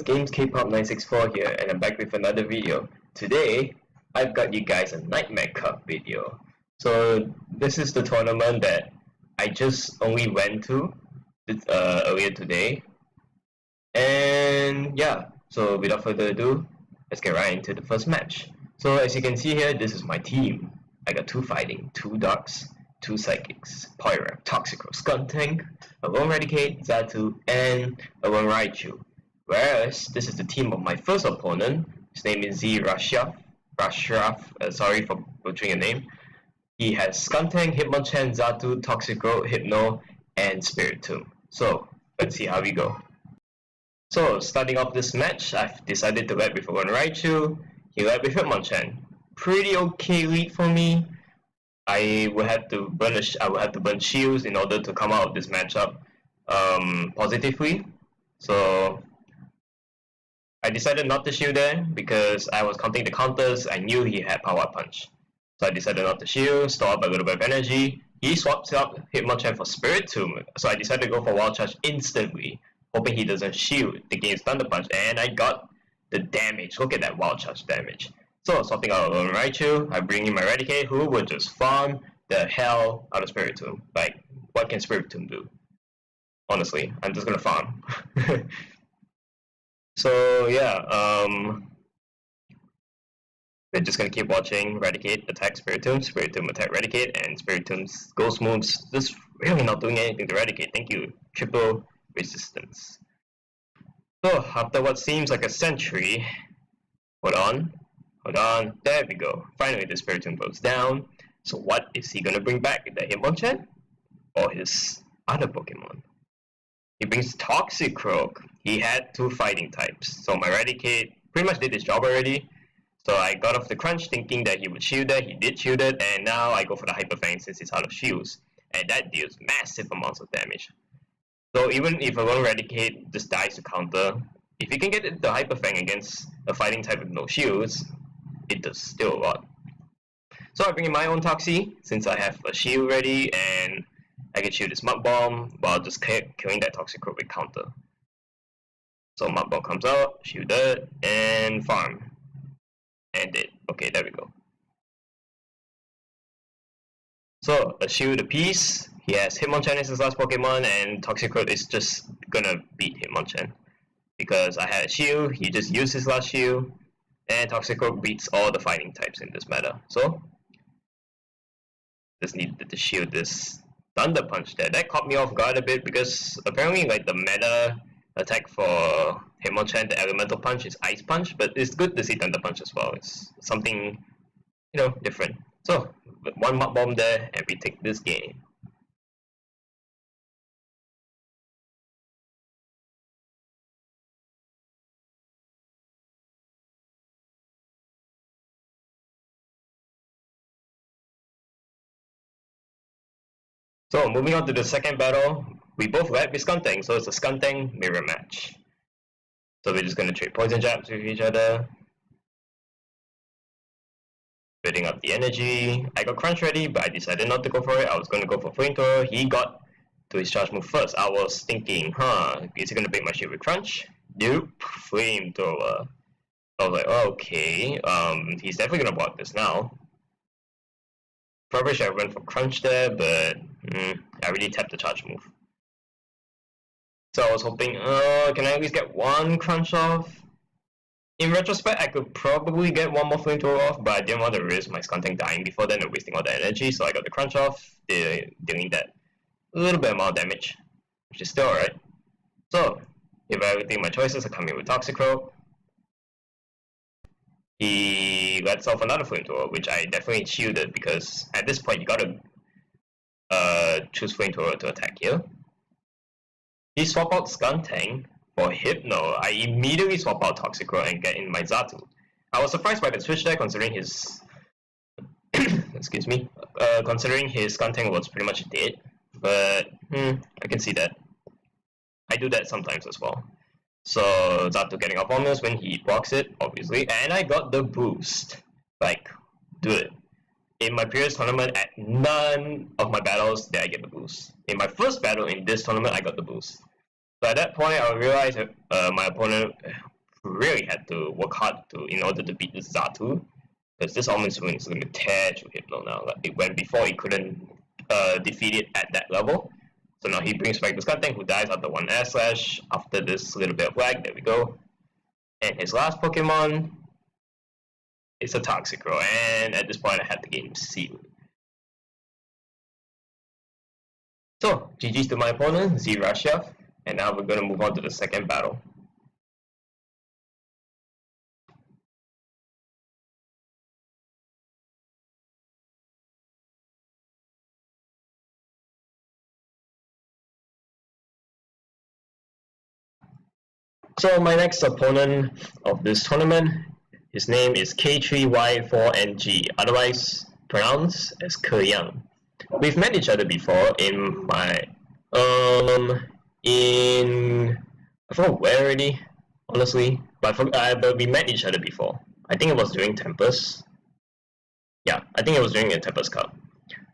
Games K-Pop 964 here, and I'm back with another video. Today, I've got you guys a Nightmare Cup video. So this is the tournament that I just only went to earlier today. And yeah, so without further ado, let's get right into the first match. So as you can see here, this is my team. I got 2 fighting, 2 darks, 2 psychics, Poirap, Toxicroak, Skuntank, a 1 Raticate, Zatu, and a 1 Raichu. Whereas this is the team of my first opponent. His name is Rashraf. Sorry for butchering your name. He has Skuntank, Hitmonchan, Zatu, Toxicroak, Hypno, and Spiritomb. So let's see how we go. So starting off this match, I've decided to lead with a 1 Raichu. He led with Hitmonchan. Pretty okay lead for me. I will have to burn shields in order to come out of this matchup positively. So I decided not to shield there because I was counting the counters. I knew he had Power Punch. So I decided not to shield, store up a little bit of energy. He swaps out Hitmonchan for Spiritomb. So I decided to go for Wild Charge instantly, hoping he doesn't shield against Thunder Punch. And I got the damage. Look at that Wild Charge damage. So swapping out a lone Raichu, I bring in my Raticate, who would just farm the hell out of Spiritomb. Like, what can Spiritomb do? Honestly, I'm just gonna farm. So yeah, we're just gonna keep watching Raticate attack Spiritomb, Spiritomb attack Raticate, and Spiritomb's ghost moves just really not doing anything to Raticate. Thank you. Triple resistance. So after what seems like a century, hold on, there we go. Finally the Spiritomb goes down. So what is he gonna bring back? The Hitmonchan? Or his other Pokemon? He brings Toxicroak. He had 2 fighting types. So my Raticate pretty much did his job already. So I got off the crunch thinking that he would shield it. He did shield it, and now I go for the Hyper Fang since he's out of shields. And that deals massive amounts of damage. So even if a 1 Raticate just dies to counter, if you can get the Hyper Fang against a fighting type with no shields, it does still a lot. So I bring in my own Toxie since I have a shield ready, and I can shoot this Mud Bomb while just killing that Toxicroak with counter. So Mud Bomb comes out, shield it, and farm. And dead. Okay, there we go. So a shield apiece. He has Hitmonchan as his last Pokemon, and Toxicroak is just gonna beat Hitmonchan. Because I had a shield, he just used his last shield, and Toxicroak beats all the fighting types in this meta. So just needed to shield this Thunder Punch there. That caught me off guard a bit because apparently like the meta attack for Hitmonchan, the Elemental Punch, is Ice Punch, but it's good to see Thunder Punch as well. It's something, you know, different. So 1 Mud Bomb there, and we take this game. So moving on to the second battle, we both led with Skuntank, so it's a Skuntank mirror match. So we're just gonna trade poison jabs with each other, building up the energy. I got crunch ready, but I decided not to go for it. I was gonna go for flamethrower. He got to his charge move first. I was thinking, is he gonna break my shield with crunch? Nope, flamethrower. I was like, okay, he's definitely gonna block this now. Probably should have went for crunch there, but I already tapped the charge move. So I was hoping, can I at least get 1 crunch off? In retrospect, I could probably get 1 more flamethrower off, but I didn't want to risk my Skuntank dying before then and wasting all the energy, so I got the crunch off, dealing that little bit amount of damage, which is still alright. So, evaluating my choices, I come in with Toxicroak. He lets off another flamethrower, which I definitely shielded because at this point you gotta choose flamethrower to attack here. He swap out Skuntank for Hypno. I immediately swap out Toxicroak and get in my Zatu. I was surprised by the switch there considering his excuse me, considering his Skuntank was pretty much dead, but I can see that. I do that sometimes as well. So Zatu getting off on this when he blocks it, obviously, and I got the boost. Like, dude, in my previous tournament, at none of my battles did I get the boost. In my first battle in this tournament, I got the boost. So at that point, I realized that my opponent really had to work hard in order to beat this Xatu, because this Almond Spoon is going to tear through Hypno now. Like it went before, he couldn't defeat it at that level. So now he brings back the Skuntank, who dies after one Air Slash. After this little bit of lag, there we go. And his last Pokemon is a Toxicroak, and at this point I had the game sealed. So, GG's to my opponent, Zerashev, and now we're going to move on to the second battle. So my next opponent of this tournament, his name is K3Y4NG, otherwise pronounced as Ke Yang. We've met each other before in my I forgot where already, honestly, but we met each other before. I think it was during Tempest. Yeah, I think it was during the Tempest Cup.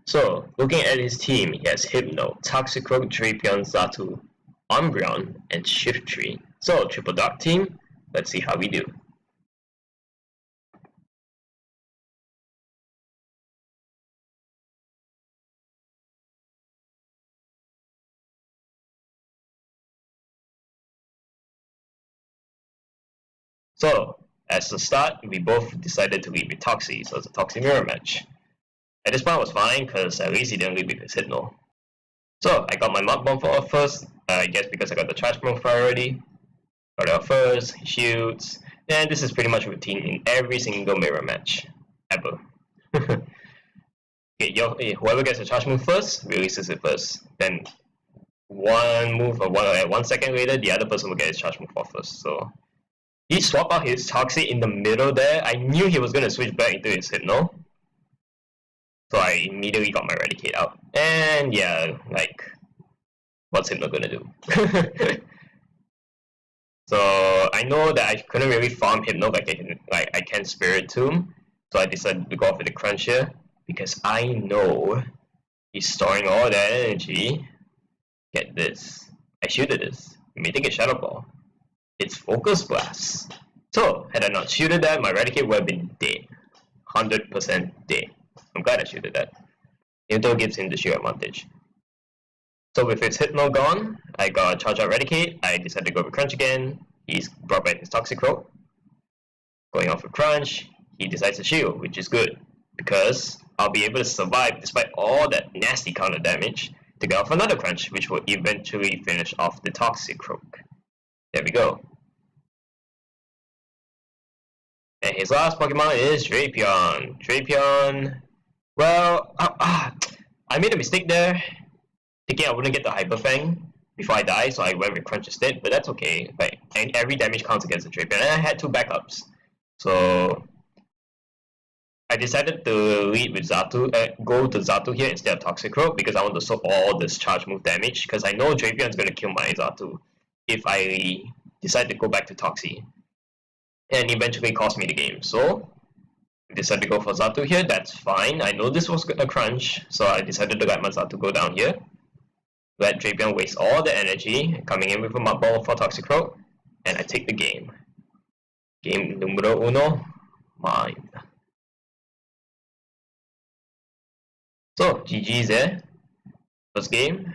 So, looking at his team, he has Hypno, Toxicroak, Drapion, Xatu, Umbreon, and Shiftry. So, triple dark team, let's see how we do. So, as the start, we both decided to lead with Toxie, so it's a Toxie mirror match. At this point I was fine, because at least he didn't lead with his Hypno. So, I got my Mud Bomb for first, I guess because I got the Charge Bomb priority. Got it out first, he shoots, and this is pretty much routine in every single mirror match, ever. Okay, whoever gets the Charge move first, releases it first. Then, one second later, the other person will get his Charge move off first, so... He swapped out his Toxic in the middle there. I knew he was going to switch back into his Hypno. So I immediately got my Eradicate out. And yeah, like, what's Hypno going to do? So I know that I couldn't really farm Hypno like I can Spirit Tomb. So I decided to go off with the Crunch here. Because I know he's storing all that energy. Get this. I shielded this. You may think it's Shadow Ball. It's Focus Blast. So, had I not shielded that, my Eradicate would have been dead. 100% dead. I'm glad I shielded that. Newton gives him the shield advantage. So with his Hypno gone, I got Charge Out Eradicate. I decided to go with Crunch again. He's brought back his Toxicroak. Going off with Crunch, he decides to shield, which is good. Because I'll be able to survive despite all that nasty counter damage to get off another Crunch, which will eventually finish off the Toxicroak. There we go. And his last Pokemon is Drapion. Drapion, well, I made a mistake there, thinking I wouldn't get the Hyper Fang before I die, so I went with Crunch instead, but that's okay. Like, and every damage counts against the Drapion, and I had two backups. So, I decided to lead with Xatu, go to Xatu here instead of Toxicroak, because I want to soak all this charge move damage, because I know Drapion is going to kill my Xatu if I decide to go back to Toxie. And eventually cost me the game. So I decided to go for Xatu here. That's fine. I know this was a crunch, so I decided to let my Xatu go down here. Let Drapion waste all the energy, coming in with a Mud Ball for Toxicroak, and I take the game. Game numero uno, mine. So GG's there. First game.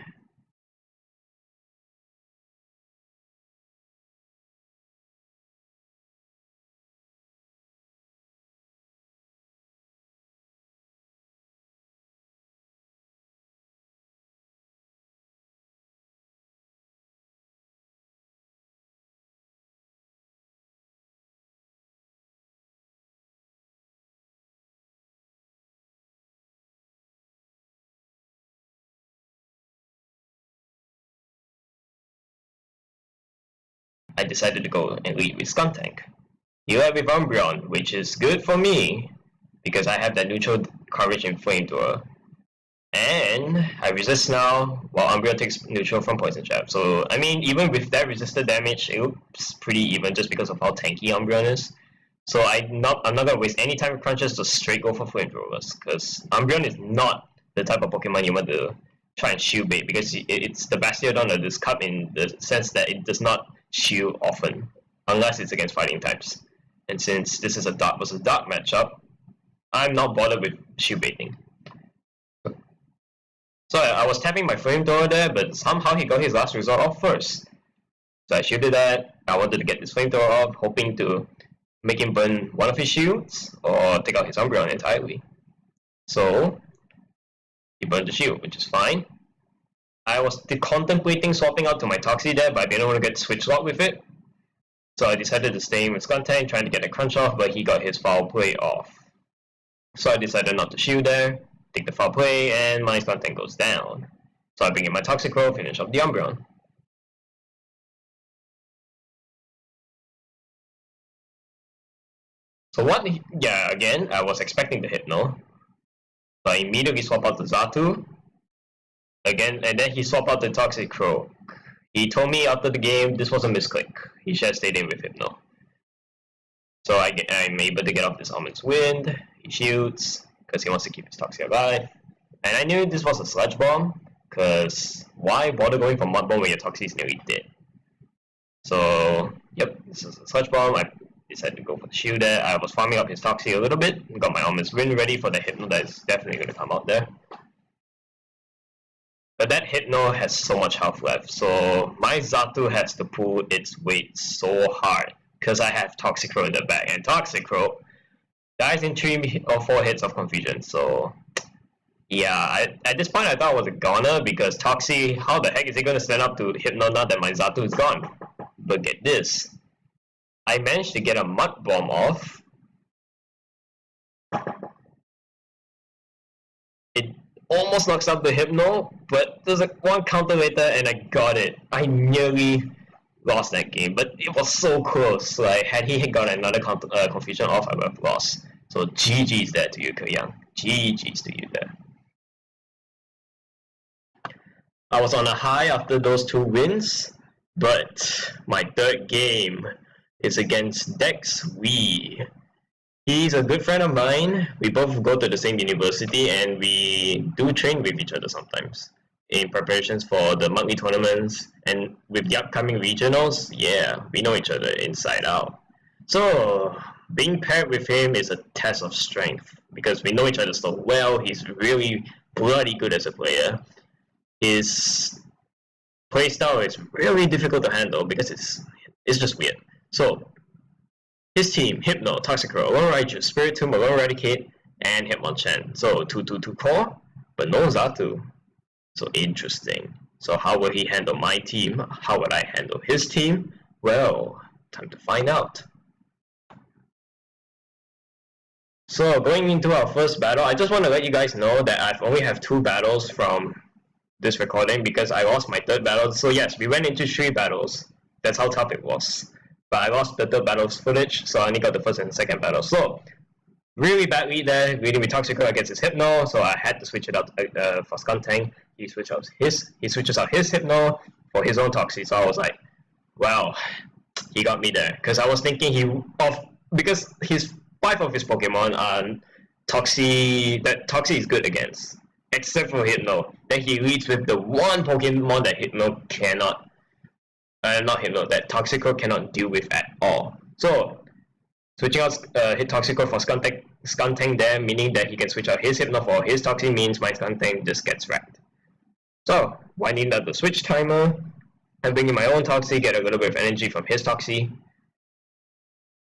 I decided to go and lead with Skuntank. You led with Umbreon, which is good for me, because I have that neutral coverage in Flamethrower. And I resist now, while Umbreon takes neutral from Poison Jab. So, I mean, even with that resisted damage, it looks pretty even just because of how tanky Umbreon is. So I'm not gonna waste any time with crunches to straight go for Flamethrowers, because Umbreon is not the type of Pokemon you want to try and shield bait, because it's the Bastiodon of this cup in the sense that it does not shield often. unless it's against fighting types. And since this is a dark versus dark matchup, I'm not bothered with shield baiting. So I was tapping my flamethrower there, but somehow he got his last resort off first. So I shielded that. I wanted to get this flamethrower off, hoping to make him burn one of his shields or take out his Umbreon entirely. So he burned the shield, which is fine. I was contemplating swapping out to my Toxie there, but I didn't want to get switch lock with it. So I decided to stay in with Skuntank, trying to get the crunch off, but he got his foul play off. So I decided not to shield there, take the foul play, and my Skuntank goes down. So I bring in my Toxicroak, finish off the Umbreon. So again, I was expecting the Hypno. So I immediately swap out the Xatu. Again, and then he swapped out the Toxicroak. He told me after the game this was a misclick. He should have stayed in with Hypno. So I'm able to get off this Almond's Wind. He shoots, because he wants to keep his Toxie alive. And I knew this was a Sludge Bomb, because why bother going for Mud Bomb when your Toxie is nearly dead? So, yep, this is a Sludge Bomb. I decided to go for the shield there. I was farming up his Toxie a little bit. Got my Almond's Wind ready for the Hypno that is definitely going to come out there. But that Hypno has so much health left, so my Xatu has to pull its weight so hard because I have Toxicroak in the back, and Toxicroak dies in 3 or 4 hits of confusion. So yeah, at this point I thought it was a goner because Toxie, how the heck is he going to stand up to Hypno now that my Xatu is gone? But get this, I managed to get a Mud Bomb off. It almost knocks out the Hypno, but there's one counter later and I got it. I nearly lost that game, but it was so close. Like, had he got another confusion off, I would have lost. So GG's there to you, Keyang. GG's to you there. I was on a high after those 2 wins, but my 3rd game is against Dex Wee. He's a good friend of mine. We both go to the same university and we do train with each other sometimes in preparations for the monthly tournaments, and with the upcoming regionals, yeah, we know each other inside out. So being paired with him is a test of strength because we know each other so well. He's really bloody good as a player. His playstyle is really difficult to handle because it's just weird. So his team, Hypno, Toxicroak, Alone Raichu, Spiritomb, Alone Eradicate, and Hitmonchan. So 2/2/2 core, but no Xatu. So interesting. So how will he handle my team? How would I handle his team? Well, time to find out. So going into our first battle, I just want to let you guys know that I've only have 2 battles from this recording because I lost my 3rd battle. So yes, we went into 3 battles. That's how tough it was. But I lost the 3rd battle's footage, so I only got the 1st and 2nd battle. So really bad lead there, leading with Toxicroak against his Hypno, so I had to switch it out for Skuntank. He switches out his Hypno for his own Toxie. So I was like, wow, he got me there. Because I was thinking because his 5 of his Pokemon are Toxie is good against, except for Hypno. Then he leads with the one Pokemon that Hypno cannot, that Toxicroak cannot deal with at all. So switching out hit Toxicroak for Skuntank there, meaning that he can switch out his Hypno for his Toxie, means my Skuntank just gets wrecked. So winding up the switch timer, and bringing my own Toxie, get a little bit of energy from his Toxie.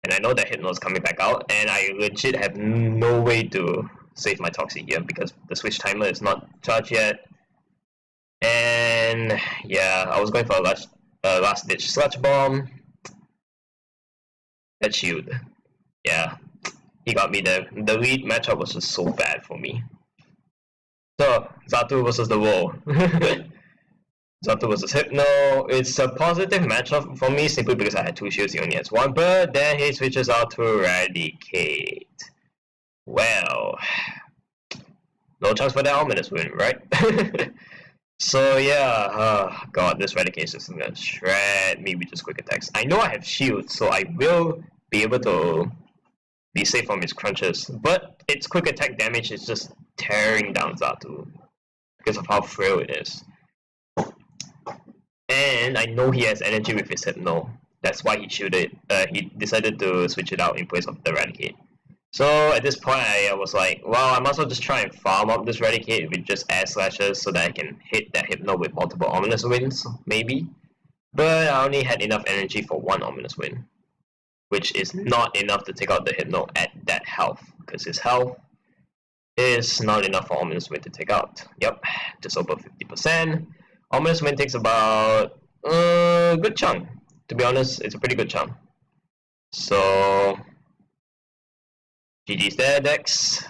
And I know that Hypno is coming back out, and I legit have no way to save my Toxie here because the switch timer is not charged yet. And yeah, I was going for a last ditch Sludge Bomb. That shield. Yeah, he got me there. The lead matchup was just so bad for me. So, Xatu versus the wall. Xatu versus Hypno. It's a positive matchup for me simply because I had 2 shields, he only has 1, but then he switches out to Eradicate. Well, no chance for the Almond's win, right? So yeah, god, this Eradicate is gonna shred me with just quick attacks. I know I have shields, so I will be able to be safe from his crunches, but its quick attack damage is just tearing down Xatu because of how frail it is. And I know he has energy with his Hypno. That's why he shielded. He decided to switch it out in place of the Eradicate. So at this point, I was like, well, I might as well just try and farm up this Eradicate with just air slashes so that I can hit that Hypno with multiple Ominous Winds, maybe. But I only had enough energy for one Ominous Wind, which is not enough to take out the Hypno at that health, because his health is not enough for Ominous Wind to take out. Yep, just over 50%. Ominous Wind takes about a good chunk. To be honest, it's a pretty good chunk. So GG's there, Dex.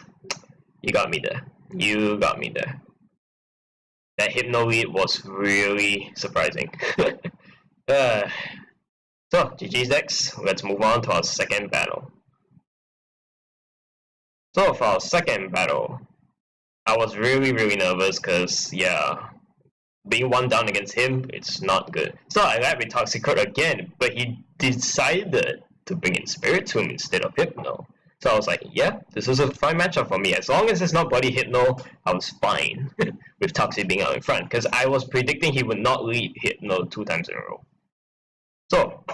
You got me there. You got me there. That Hypno lead was really surprising. So, GG's Dex. Let's move on to our second battle. So, for our second battle, I was really nervous because, yeah, being one down against him, it's not good. So, I led with Toxicroak again, but he decided to bring in Spiritomb instead of Hypno. So I was like, yeah, this is a fine matchup for me. As long as it's not Body Hypno, I was fine with Toxic being out in front. Because I was predicting he would not lead Hypno 2 times in a row. So,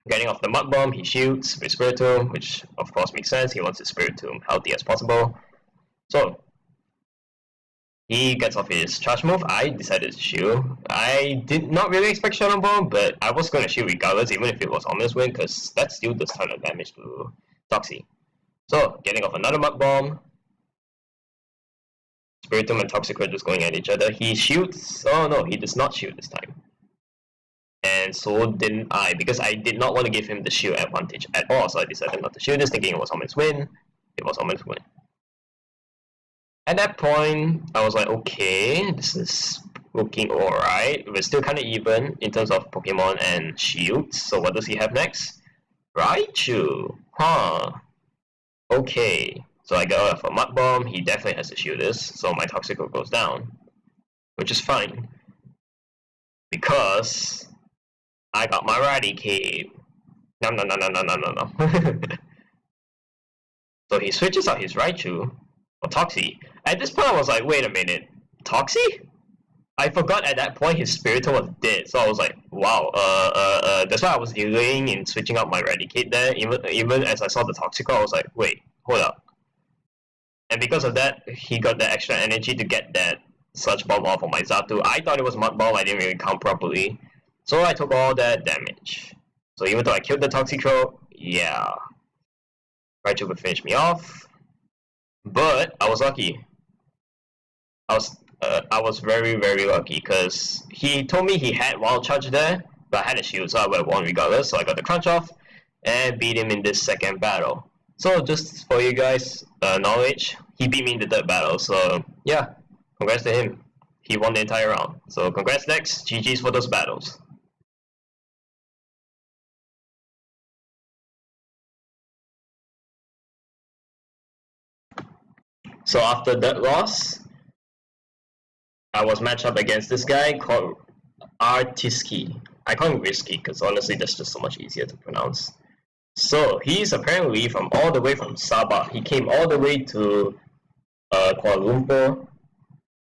getting off the Mud Bomb, he shoots with Spiritomb, which of course makes sense. He wants his Spiritomb healthy as possible. So, he gets off his charge move. I decided to shield. I did not really expect Shadow Bomb, but I was going to shield regardless, even if it was Ominous Wind, because that still does ton of damage to Toxie. So, getting off another Mud Bomb. Spiritomb and Toxicroak just going at each other. He shoots. Oh no, he does not shoot this time. And so didn't I, because I did not want to give him the shield advantage at all. So I decided not to shield this, thinking it was Ominous Wind. It was Ominous Wind. At that point, I was like, okay, this is looking alright. We're still kind of even in terms of Pokemon and shields. So what does he have next? Raichu. Huh. Okay, so I got off a Mud Bomb. He definitely has to shield this, so my Toxicroak goes down, which is fine because I got my Eradicate. No. So he switches out his Raichu or Toxie. At this point, I was like, wait a minute, Toxie? I forgot at that point his Spiritomb was dead, so I was like, wow, that's why I was delaying in switching out my Eradicate there. Even as I saw the Toxicroak, I was like, wait, hold up. And because of that, he got the extra energy to get that Sludge Bomb off of my Xatu. I thought it was Mud Bomb, I didn't really count properly. So I took all that damage. So even though I killed the Toxicroak, yeah, Raichu would finish me off. But I was lucky. I was very lucky because he told me he had Wild Charge there, but I had a shield, so I would have won regardless. So I got the Crunch off and beat him in this second battle. So just for you guys' knowledge, he beat me in the third battle. So yeah, congrats to him. He won the entire round. So congrats Dex, GG's for those battles. So after that loss, I was matched up against this guy called Artiski. I call him Risky because honestly that's just so much easier to pronounce. So he's apparently from all the way from Sabah. He came all the way to Kuala Lumpur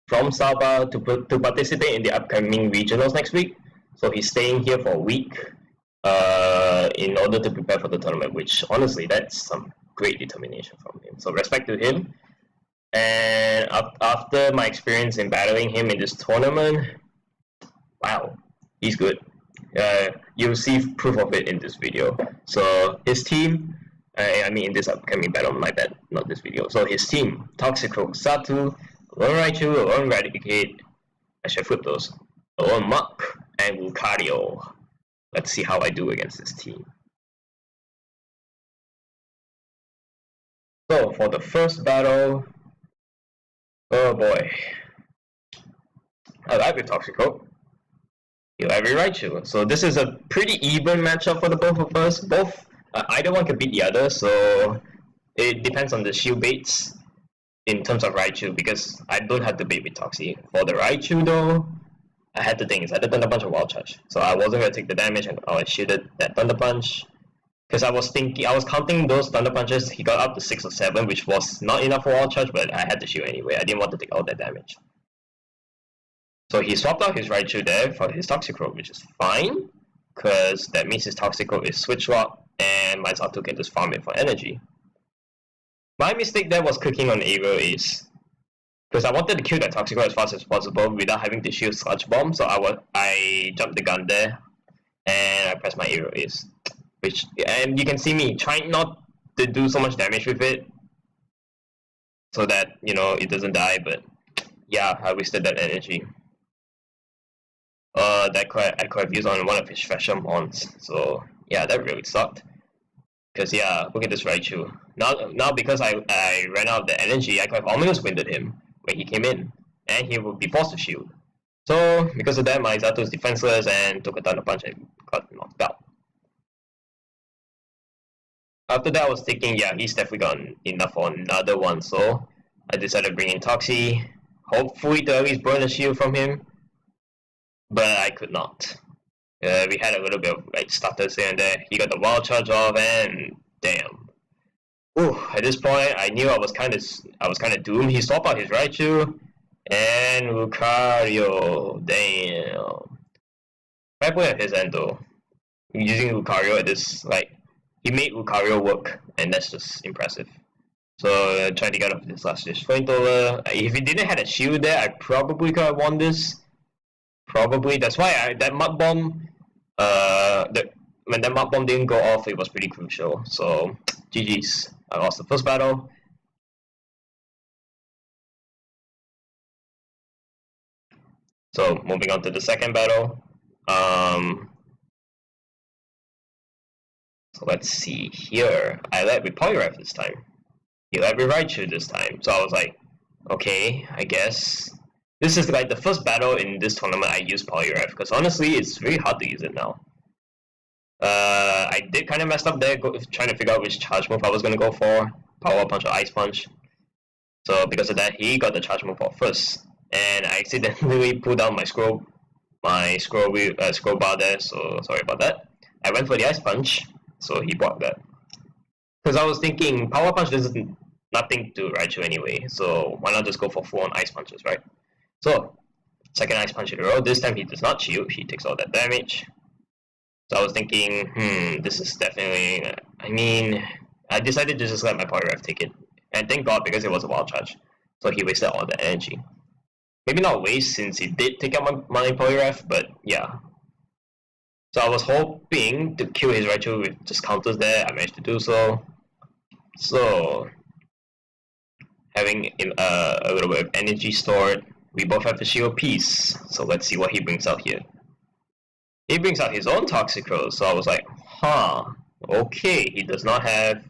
from Sabah to participate in the upcoming regionals next week. So he's staying here for a week in order to prepare for the tournament, which honestly that's some great determination from him. So respect to him. And after my experience in battling him in this tournament, wow, he's good. You'll see proof of it in this video. So his team, I mean in this upcoming battle, my bad, not this video. So his team, Toxicroak, Xatu, Lone Raichu, Lone Eradicate, I should flip those, Lone Muck, and Lucario. Let's see how I do against this team. So for the first battle, oh boy, I like with Toxicroak. You have Raichu. So this is a pretty even matchup for the both of us. Either one can beat the other, so it depends on the shield baits in terms of Raichu, because I don't have to bait with Toxie. For the Raichu though, I had to think, I had Thunder Punch or Wild Charge. So I wasn't going to take the damage and I shielded that Thunder Punch. Because I was counting those Thunder Punches, he got up to 6 or 7, which was not enough for Wild Charge, but I had to shield anyway. I didn't want to take all that damage. So he swapped out his Raichu there for his Toxicroak, which is fine. because that means his Toxicroak is Switch Rock, and my Zato can just farm it for energy. My mistake there was clicking on Aerial Ace, because I wanted to kill that Toxicroak as fast as possible without having to shield Sludge Bomb, so I jumped the gun there, and I pressed my Aerial Ace. And you can see me trying not to do so much damage with it, so that, you know, it doesn't die, but yeah, I wasted that energy. I could have used on one of his Hitmonchan, so yeah, that really sucked. Because yeah, look at this Raichu. Now because I ran out of the energy, I could have almost winded him when he came in, and he would be forced to shield. So because of that, my Zato is defenseless and took a Thunder Punch and got knocked out. After that, I was thinking, yeah, he's definitely got enough for another one, so I decided to bring in Toxie, hopefully to at least burn the shield from him, but I could not. We had a little bit of like stutters here and there. He got the Wild Charge off, and damn. Ooh, at this point, I knew I was kind of doomed. He swapped out his Raichu and Lucario. Damn. Fair play at his end though. Using Lucario at this, like, he made Lucario work, and that's just impressive. So trying to get off this last dish flamethrower. If he didn't have a shield there, I probably could have won this. Probably. That's why that mud bomb. When that mud bomb didn't go off, it was pretty crucial. So GG's. I lost the first battle. So moving on to the second battle. So let's see here. I led with Poliwrath this time. He led with Raichu this time. So I was like, okay, I guess. This is like the first battle in this tournament I use Poliwrath, because honestly, it's really hard to use it now. I did kind of mess up there, trying to figure out which charge move I was going to go for. Power Punch or Ice Punch. So because of that, he got the charge move off first. And I accidentally pulled down my scroll bar there, so sorry about that. I went for the Ice Punch, so he blocked that. Because I was thinking, Power Punch does nothing to Raichu anyway, so why not just go for full-on Ice Punches, right? So, second Ice Punch in a row. This time he does not shield, he takes all that damage. So I was thinking, this is definitely... I decided to just let my Poliwrath take it. And thank God, because it was a Wild Charge. So he wasted all the energy. Maybe not waste, since he did take out my Poliwrath, but yeah. So I was hoping to kill his Raichu with just counters there. I managed to do so. So, having a little bit of energy stored, we both have the shield piece. So let's see what he brings out here. He brings out his own Toxicroak, so I was like, okay, he does not have...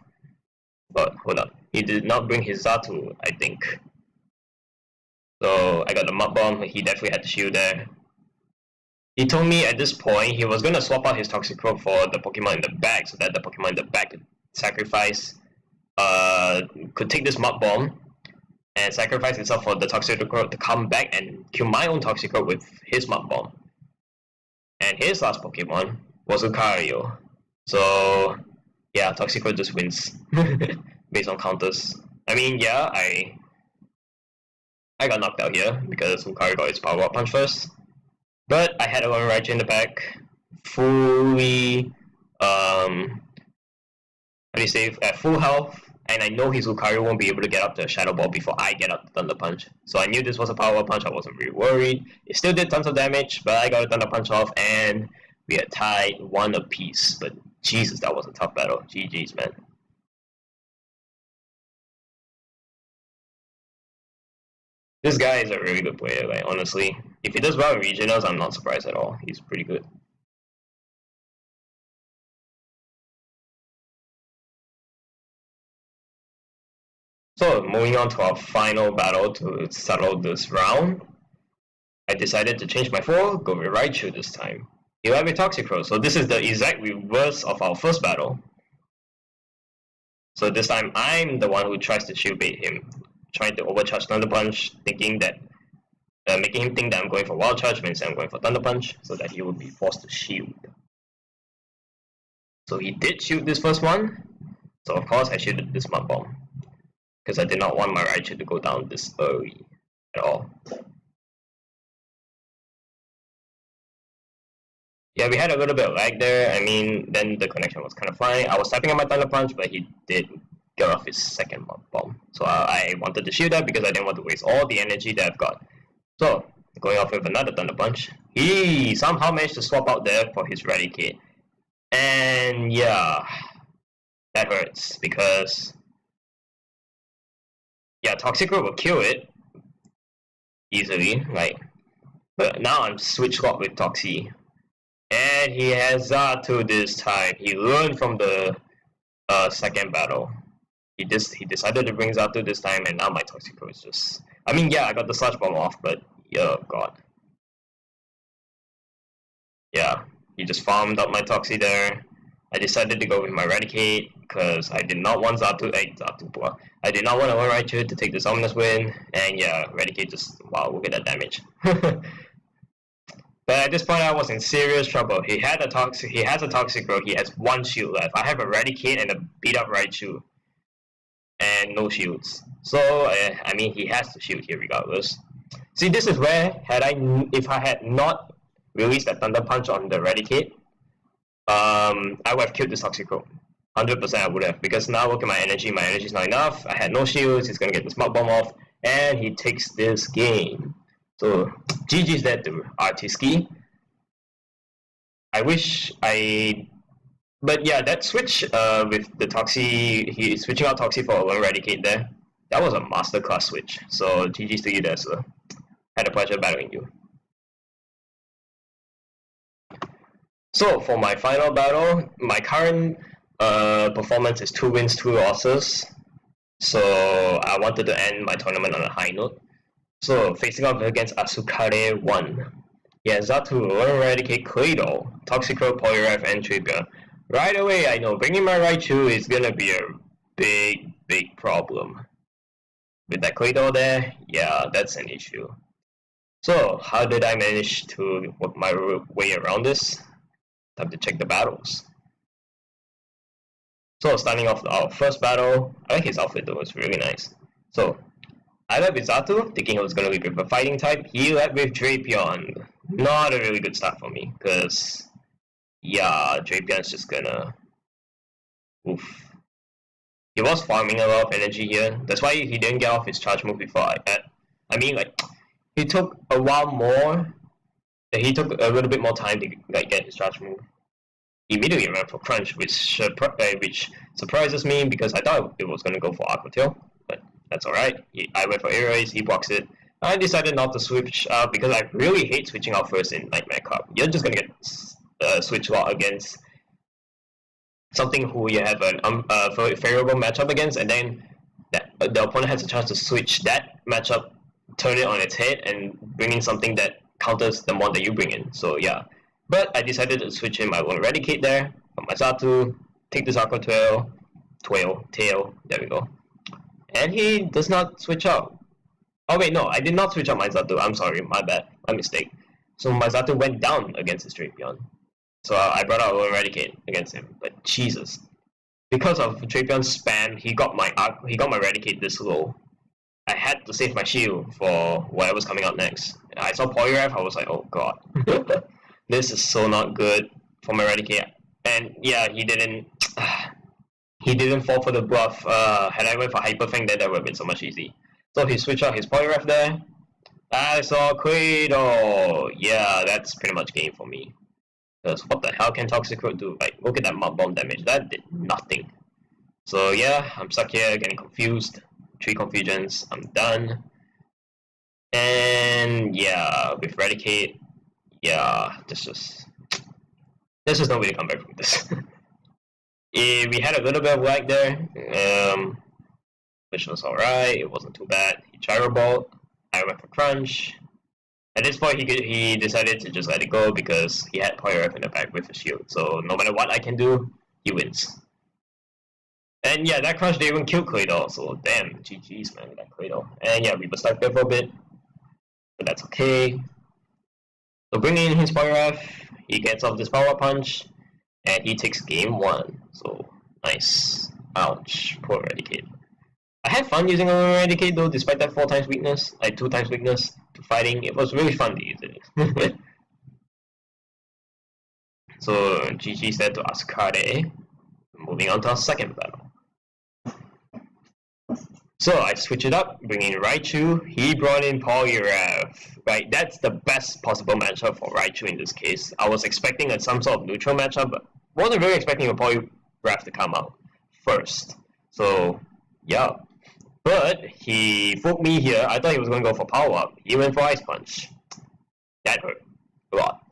But, hold on. He did not bring his Zato, I think. So, I got the Mud Bomb, he definitely had the shield there. He told me at this point he was going to swap out his Toxicroak for the Pokemon in the back, so that the Pokemon in the back could sacrifice... could take this Mud Bomb and sacrifice itself for the Toxicroak to come back and kill my own Toxicroak with his Mud Bomb. And his last Pokemon was Lucario. So, yeah, Toxicroak just wins based on counters. I mean, yeah, I got knocked out here because Lucario got his Power Punch first. But I had a one Raichu in the back, fully, at full health. And I know his Lucario won't be able to get up to a Shadow Ball before I get up to Thunder Punch. So I knew this was a Power Punch, I wasn't really worried. It still did tons of damage, but I got a Thunder Punch off, and we had tied 1 apiece. But Jesus, that was a tough battle. GG's, man. This guy is a really good player, like, honestly. If he does well in regionals, I'm not surprised at all. He's pretty good. So, moving on to our final battle to settle this round, I decided to change my 4, go with Raichu this time. He led with Toxicroak, so this is the exact reverse of our first battle. So this time, I'm the one who tries to shield bait him, trying to overcharge Thunder Punch, thinking that, making him think that I'm going for Wild Charge when I'm going for Thunder Punch, so that he would be forced to shield. So he did shield this first one, so of course I shielded this Mud Bomb, because I did not want my Raichu to go down this early at all. Yeah, we had a little bit of lag there. I mean, then the connection was kind of fine. I was typing on my Thunder Punch, but he did get off his second bomb. So I wanted to shield that because I didn't want to waste all the energy that I've got. So, going off with another Thunder Punch. He somehow managed to swap out there for his Eradicate. And yeah, that hurts because yeah, Toxicroak will kill it easily, like, but now I'm switch locked with Toxie. And he has Zatu this time. He learned from the second battle. He decided to bring Zatu this time, and now my Toxicroak is just... I mean, yeah, I got the Sludge Bomb off, but oh god. Yeah, he just farmed up my Toxie there. I decided to go with my Eradicate, because I did not want Zatu... I did not want Raichu to take this Ominous Win, and yeah, Eradicate just... Wow, look at that damage. But at this point, I was in serious trouble. He has a Toxicroak. He has one shield left. I have a Eradicate and a beat up Raichu, and no shields. So I mean, he has to shield here regardless. See, this is where if I had not released that Thunder Punch on the Eradicate, I would have killed this Toxicroak. 100% I would have, because now look at my energy. My energy is not enough. I had no shields. He's gonna get the Smart Bomb off, and he takes this game. So, GG's there to Artiski. I wish but yeah, that switch with the Toxie, he's switching out Toxie for a Eradicate there. That was a masterclass switch. So, GG's to you there, sir. Had a pleasure battling you. So, for my final battle, my current performance is 2 wins, 2 losses. So, I wanted to end my tournament on a high note. So, facing off against Asukare 1. Yeah, Zatu, Eradicate, Claydol, Toxicroak, Poliwrath, and Trapeon. Right away, I know bringing my Raichu is gonna be a big problem. With that Claydol there, yeah, that's an issue. So, how did I manage to work my way around this? Time to check the battles. So, starting off our first battle, I like his outfit though, it's really nice. So, I led with Zatu, thinking it was going to be with a fighting type. He led with Drapion. Not a really good start for me, because, yeah, Drapion's just gonna... Oof. He was farming a lot of energy here. That's why he didn't get off his charge move before I mean, like, he took a while more. He took a little bit more time to like, get his charge move. He immediately ran for Crunch, which surprises me, because I thought it was going to go for Aqua Tail. But that's alright. I went for Air Race, he blocks it. I decided not to switch out because I really hate switching out first in Nightmare Cup. You're just gonna get switch out against something who you have an favorable matchup against, and then the opponent has a chance to switch that matchup, turn it on its head, and bring in something that counters the one that you bring in. So yeah, but I decided to switch in my own Eradicate there from my Zatu, take this Aqua Tail, there we go. And he does not switch out. Oh wait, no, I did not switch out my Zatu. I'm sorry, my bad, my mistake. So my Zatu went down against his Drapion. So I brought out Eradicate against him. But Jesus, because of Drapion's spam, he got my Eradicate this low. I had to save my shield for whatever's coming out next. I saw Poliwrath, I was like, oh god, this is so not good for my Eradicate. And yeah, he didn't fall for the bluff. Had I went for Hyper Fang, then that would have been so much easy. So he switched out his Poliwrath there. I saw Claydol. Yeah, that's pretty much game for me. Because what the hell can Toxicroak do? Like, look at that Mud Bomb damage. That did nothing. So yeah, I'm stuck here getting confused. 3 confusions. I'm done. And yeah, with Eradicate, yeah, there's just no way to come back from this. We had a little bit of lag there. Which was alright, it wasn't too bad. He Gyro Ball, I went for Crunch. At this point, he decided to just let it go because he had Poliwrath in the back with a shield. So no matter what I can do, he wins. And yeah, that Crunch didn't even kill Claydol, so damn, GG's man, that Claydol. And yeah, we were stuck there for a bit, but that's okay. So bringing in his Poliwrath, he gets off this Power Punch, and he takes game 1. So nice. Ouch, poor Eradicate. I had fun using Eradicate though, despite that 4 times weakness, like 2 times weakness to fighting. It was really fun to use it. So GG's there to Asukade. Moving on to our second battle. So I switch it up, bring in Raichu. He brought in Poliwrath. Right, that's the best possible matchup for Raichu in this case. I was expecting some sort of neutral matchup, but wasn't really expecting a Poliwrath to come out first. So yeah, but he fooled me here. I thought he was going to go for Power Up. He went for Ice Punch. That hurt a lot.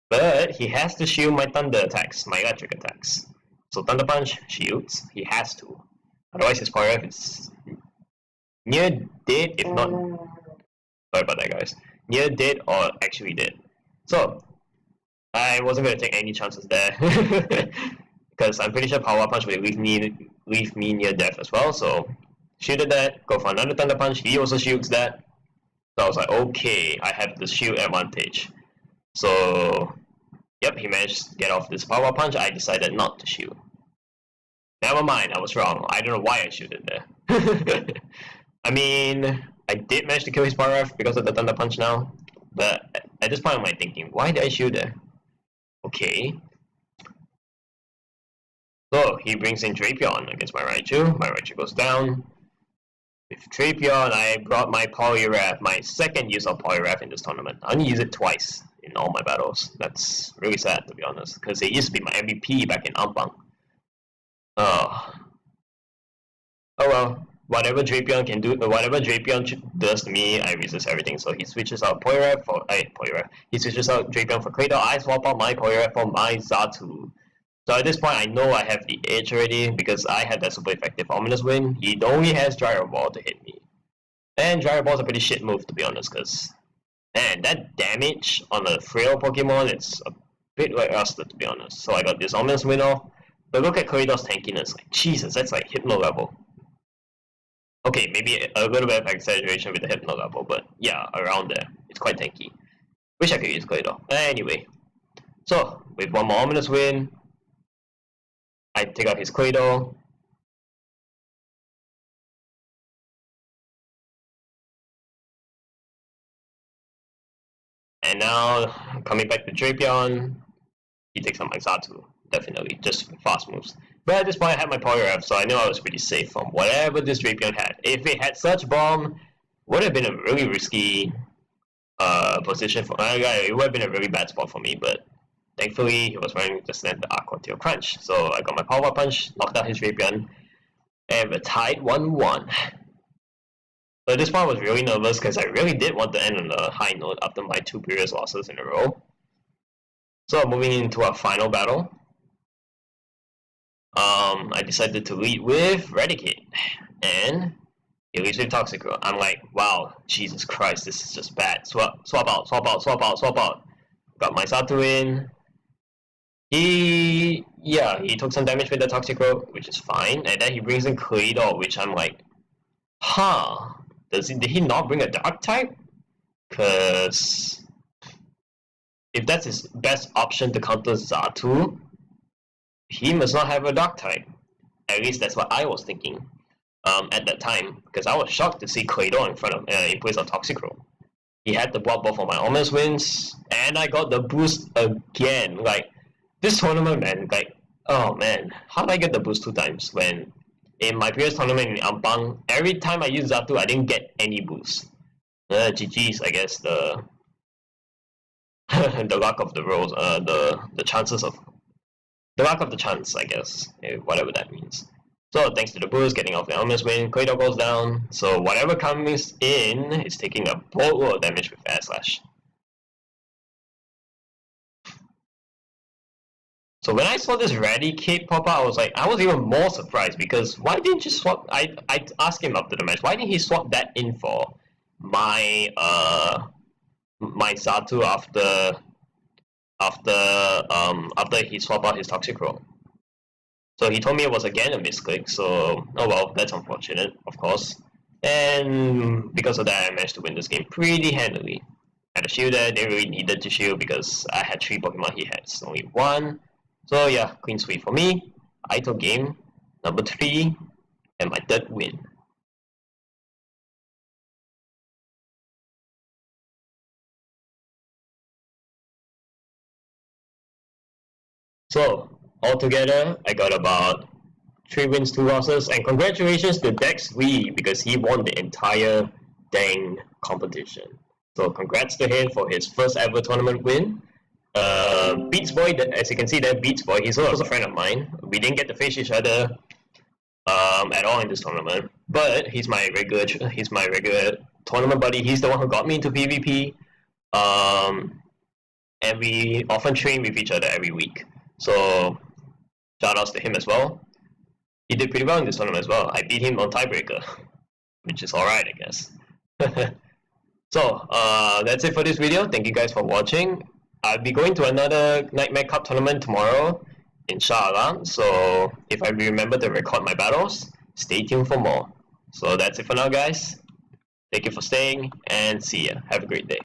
But he has to shield my thunder attacks, my electric attacks. So Thunder Punch shields. He has to. Otherwise his Poliwrath is near dead, if not... Sorry about that, guys. Near dead or actually dead. So, I wasn't going to take any chances there. Because I'm pretty sure Power Punch will leave me near death as well. So, shielded that, go for another Thunder Punch. He also shields that. So I was like, okay, I have the shield advantage. So, yep, he managed to get off this Power Punch. I decided not to shield. Never mind, I was wrong. I don't know why I shielded there. I mean, I did manage to kill his Poliwrath because of the Thunder Punch now. But at this point, I'm like thinking, why did I shield there? Okay. So, he brings in Drapion against my Raichu. My Raichu goes down. With Drapion, I brought my Poliwrath, my second use of Poliwrath in this tournament. I only use it twice in all my battles. That's really sad, to be honest, because it used to be my MVP back in Ampang. Oh well, whatever Drapion can do, whatever Drapion does to me, I resist everything. So he switches out Poliwrath for Poliwrath. He switches out Drapion for Kratos. I swap out my Poliwrath for my Xatu. So at this point, I know I have the edge already because I had that super effective Ominous Wind. He only has Gyro Ball to hit me. And Gyro Ball is a pretty shit move, to be honest, because, man, that damage on a frail Pokemon, it's a bit like rusted, to be honest. So I got this Ominous Wind off. But look at Kratos' tankiness. Like, Jesus, that's like Hypno level. Okay, maybe a little bit of exaggeration with the Hypno level, but yeah, around there. It's quite tanky. Wish I could use Kratos. Anyway. So, with one more Ominous Wind, I take out his Kratos. And now, coming back to Drapion, he takes out my Xatu. Definitely, just fast moves. But at this point, I had my Poliwrath, so I knew I was pretty safe from whatever this Drapion had. If it had Surge Bomb, would have been a really risky position for... it would have been a really bad spot for me, but thankfully, he was running just then the Aqua Tail Crunch. So I got my Power Punch, knocked out his Drapion, and we're tied 1-1. So at this point, I was really nervous because I really did want to end on a high note after my 2 previous losses in a row. So moving into our final battle, I decided to lead with Eradicate, and he leads with Toxicroak. I'm like, wow, Jesus Christ, this is just bad. Swap out. Got my Xatu in. He took some damage with the Toxicroak, which is fine, and then he brings in Kratos, which I'm like, huh, did he not bring a Dark type? Cause if that's his best option to counter Xatu, he must not have a Dark type. At least that's what I was thinking at that time, because I was shocked to see Kratos in front of in place of Toxicroak. He had the block ball for my Ominous Winds, and I got the boost again. Like, this tournament, man, like, oh man, how did I get the boost 2 times when in my previous tournament in Ampang, every time I used Xatu, I didn't get any boost. GG's, I guess, the the luck of the rolls, the chances of the luck of the chance, I guess, whatever that means. So thanks to the boost, getting off the Ominous Wind, Kratos goes down. So whatever comes in is taking a boatload of damage with Air Slash. So when I saw this Eradicate pop out, I was even more surprised because why didn't you swap? I asked him after the match, why didn't he swap that in for my my Xatu after he swapped out his Toxicroak? So he told me it was again a misclick. So oh well, that's unfortunate, of course. And because of that, I managed to win this game pretty handily. I had a shield there, they really needed to shield because I had 3 Pokemon, he had only 1. So yeah, clean sweep for me. I took game number 3 and my 3rd win. So altogether, I got about 3 wins, 2 losses, and congratulations to Dex Lee because he won the entire dang competition. So congrats to him for his first ever tournament win. Beats Boy, as you can see there, Beats Boy, he's also a friend of mine. We didn't get to face each other at all in this tournament, but he's my regular tournament buddy. He's the one who got me into PvP, and we often train with each other every week. So shout outs to him as well. He did pretty well in this tournament as well. I beat him on tiebreaker, which is alright, I guess. So that's it for this video. Thank you guys for watching. I'll be going to another Nightmare Cup tournament tomorrow, inshallah. So if I remember to record my battles, stay tuned for more. So that's it for now, guys. Thank you for staying, and see ya. Have a great day.